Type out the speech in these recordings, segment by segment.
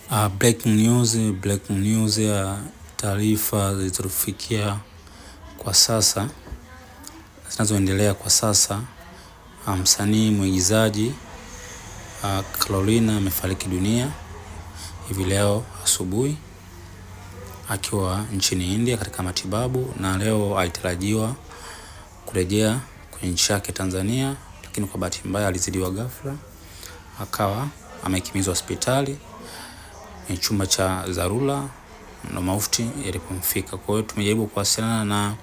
Breaking news ya taarifa zilizotufikia kwa sasa, zinazoendelea kwa sasa. Msanii mwigizaji Carolina amefariki dunia hivi leo asubuhi akiwa nchini India katika matibabu, na leo alitarajiwa kurejea kwenye nchi yake Tanzania, lakini kwa bahati mbaya alizidiwa ghafla akawa amekimbizwa hospitali ni chumba cha dharura na mauti yalipomfika. Kwa hiyo tumejaribu kuwasiliana na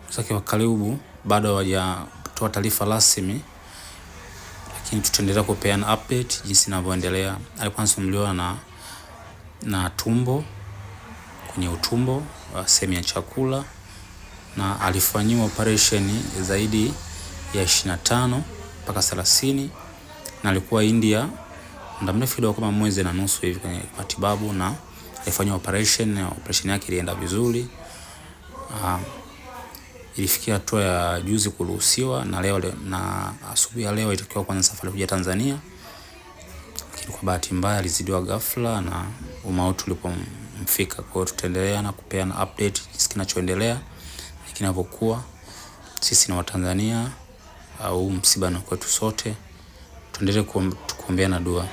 wenzake wa karibu, bado hawajatoa taarifa rasmi, lakini tutaendelea kupeana update jinsi inavyoendelea. Alikuwa anasumbuliwa na tumbo, kwenye utumbo, sehemu ya chakula, na alifanyiwa operation zaidi ya 25 mpaka 30, na alikuwa India muda mrefu kidogo kama mwezi na nusu hivi kwenye matibabu, na alifanywa operation yake ilienda vizuri. Ilifikia hatua ya juzi kuruhusiwa, na leo na asubuhi ya leo ilitakiwa kuanza safari kuja Tanzania, lakini kwa bahati mbaya alizidiwa ghafla na umauti ulipomfika. Kwa hiyo tutaendelea na kupeana update jinsi kinachoendelea, kinavyokuwa. Sisi ni Watanzania, au msiba ni kwetu sote, tuendelee kuombeana dua.